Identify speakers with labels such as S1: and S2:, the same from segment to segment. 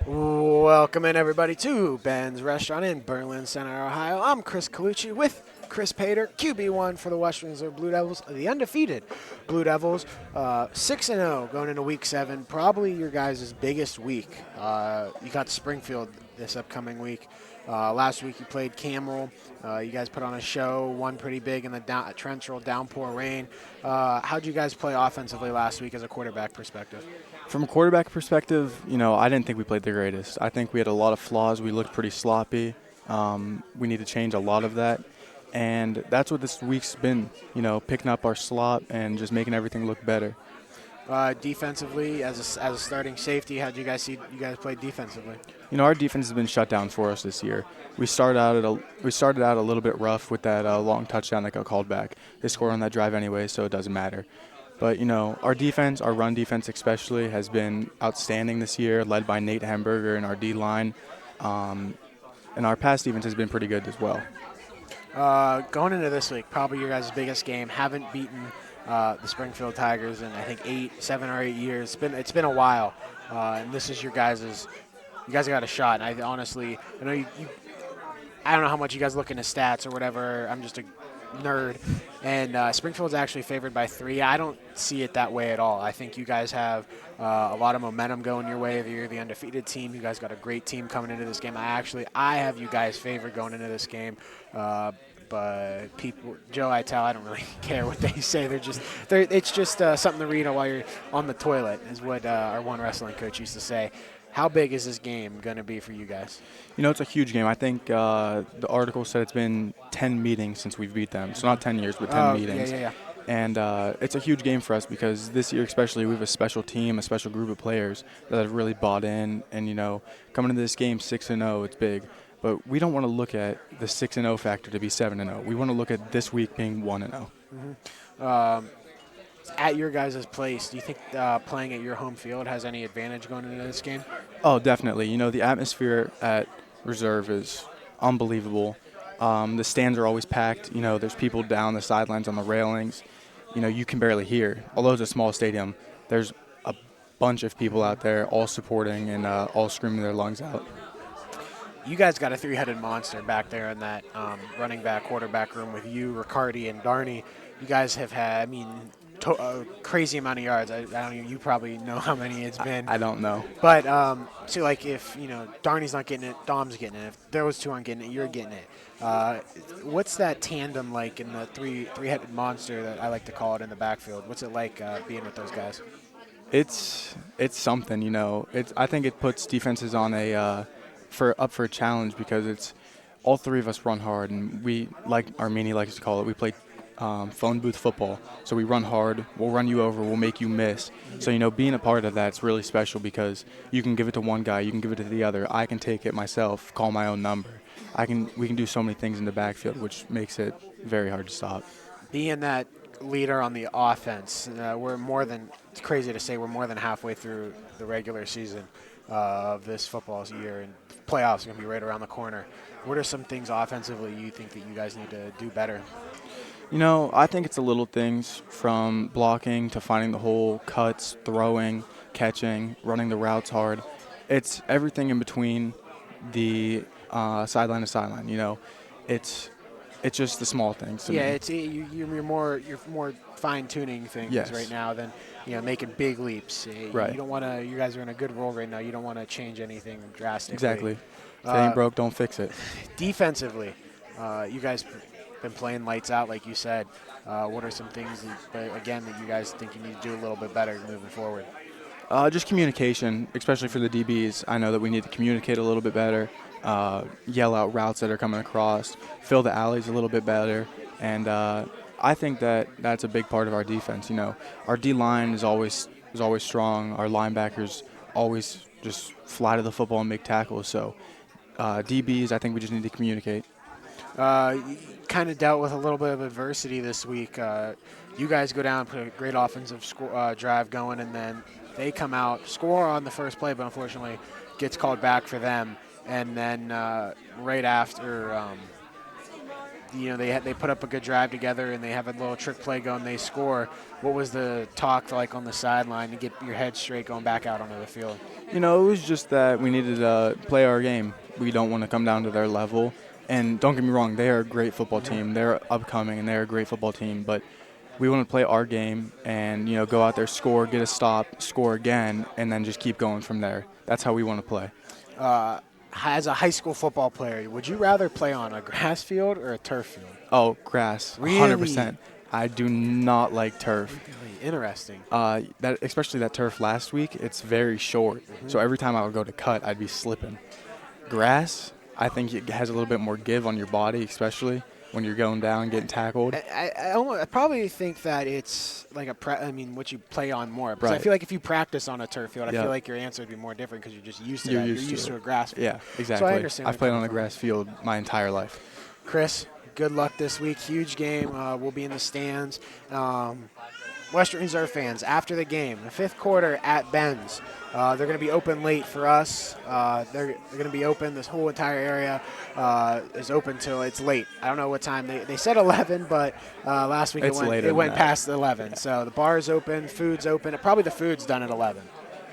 S1: Welcome in, everybody, to Ben's Restaurant in Berlin Center, Ohio. I'm Chris Colucci with Chris Pater, QB1 for the Western Reserve Blue Devils, the undefeated Blue Devils, 6-0 going into Week 7. Probably your guys' biggest week. You got Springfield this upcoming week. Last week you played Camel. You guys put on a show, won pretty big in the torrential downpour rain. How'd you guys play offensively last week as a quarterback perspective?
S2: From a quarterback perspective, I didn't think we played the greatest. I think we had a lot of flaws. We looked pretty sloppy. We need to change a lot of that. And that's what this week's been, picking up our slop and just making everything look better.
S1: Defensively, as a starting safety, how did you guys see you guys play defensively?
S2: Our defense has been shut down for us this year. We started out a little bit rough with that long touchdown that got called back. They scored on that drive anyway, so it doesn't matter. But, our defense, our run defense especially, has been outstanding this year, led by Nate Hamburger and our D-line. And our pass defense has been pretty good as well.
S1: Going into this week, probably your guys' biggest game. Haven't beaten the Springfield Tigers in I think 7 or 8 years. It's been a while, and this is your guys'. You guys got a shot. And I know you. I don't know how much you guys look into stats or whatever. I'm just a nerd. And Springfield's actually favored by 3. I don't see it that way at all. I think you guys have a lot of momentum going your way. You're the undefeated team. You guys got a great team coming into this game. I have you guys favored going into this game. But people, Joe Ital, I don't really care what they say. It's just something to read while you're on the toilet, is what our one wrestling coach used to say. How big is this game going to be for you guys?
S2: It's a huge game. I think the article said it's been 10 meetings since we've beat them. So not 10 years, but 10 meetings.
S1: Yeah.
S2: And it's a huge game for us because this year especially we have a special team, a special group of players that have really bought in. And, coming into this game 6-0, it's big. But we don't want to look at the 6-0 factor to be 7-0. We want to look at this week being 1-0.
S1: Mm-hmm. At your guys' place, do you think playing at your home field has any advantage going into this game?
S2: Oh, definitely. The atmosphere at Reserve is unbelievable. The stands are always packed. There's people down the sidelines on the railings. You can barely hear. Although it's a small stadium, there's a bunch of people out there all supporting and all screaming their lungs out.
S1: You guys got a 3-headed monster back there in that running back, quarterback room with you, Riccardi, and Darney. You guys have had, a crazy amount of yards. I don't even, you probably know how many it's been.
S2: I don't know.
S1: But, if, Darney's not getting it, Dom's getting it. If those two aren't getting it, you're getting it. What's that tandem like in the three-headed monster that I like to call it in the backfield? What's it like being with those guys?
S2: It's something, I think it puts defenses on up for a challenge because it's all three of us run hard, and we, like Armini likes to call it, we play phone booth football. So we run hard, we'll run you over, we'll make you miss. So, being a part of that's really special because you can give it to one guy, you can give it to the other. I can take it myself, call my own number. We can do so many things in the backfield, which makes it very hard to stop.
S1: Being that leader on the offense, it's crazy to say we're more than halfway through the regular season of this football year, and playoffs are going to be right around the corner. What are some things offensively you think that you guys need to do better?
S2: I think it's the little things from blocking to finding the hole, cuts, throwing, catching, running the routes hard. It's everything in between the sideline to sideline. It's just the small things.
S1: You're more fine tuning things right now than making big leaps.
S2: Right.
S1: You don't want to. You guys are in a good role right now. You don't want to change anything drastically.
S2: Exactly. If it ain't broke, don't fix it.
S1: Defensively, you guys been playing lights out, like you said. What are some things that you guys think you need to do a little bit better moving forward?
S2: Just communication, especially for the DBs. I know that we need to communicate a little bit better, yell out routes that are coming across, fill the alleys a little bit better, and I think that's a big part of our defense. Our D-line is always strong. Our linebackers always just fly to the football and make tackles. So DBs, I think we just need to communicate.
S1: You kind of dealt with a little bit of adversity this week. You guys go down, put a great offensive drive going, and then they come out, score on the first play, but unfortunately gets called back for them. And then right after they put up a good drive together and they have a little trick play going. They score. What was the talk like on the sideline to get your head straight going back out onto the field?
S2: It was just that we needed to play our game. We don't want to come down to their level. And don't get me wrong, they are a great football team. They're upcoming, and they're a great football team. But we want to play our game and, go out there, score, get a stop, score again, and then just keep going from there. That's how we want to play.
S1: As a high school football player, would you rather play on a grass field or a turf field?
S2: Oh, grass,
S1: Really?
S2: 100%. I do not like turf.
S1: Really interesting.
S2: Especially that turf last week, it's very short. So every time I would go to cut, I'd be slipping. Grass, I think it has a little bit more give on your body, especially when you're going down, getting tackled.
S1: I probably think that it's like what you play on more. Because I
S2: Right.
S1: feel like if you practice on a turf field, I
S2: Yeah.
S1: feel like your answer would be more different because you're just used to
S2: You're
S1: that.
S2: used
S1: You're
S2: to
S1: used
S2: it.
S1: to a grass field.
S2: Yeah, exactly.
S1: understand where
S2: I've played
S1: you're
S2: on a
S1: coming
S2: grass field my entire life.
S1: Chris, good luck this week. Huge game. We'll be in the stands. Western Reserve fans, after the game, the fifth quarter at Ben's, they're going to be open late for us. They're going to be open. This whole entire area is open till it's late. I don't know what time. They said 11, but last week
S2: It's later
S1: it
S2: than
S1: went
S2: that.
S1: past 11. So the bar's open, food's open. Probably the food's done at 11.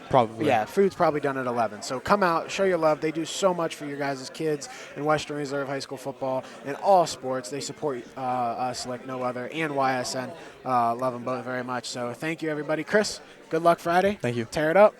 S2: Probably.
S1: Yeah, food's probably done at 11. So come out, show your love. They do so much for your guys' kids in Western Reserve High School football and all sports. They support us like no other, and YSN. Love them both very much. So thank you, everybody. Chris, good luck Friday.
S2: Thank you.
S1: Tear it up.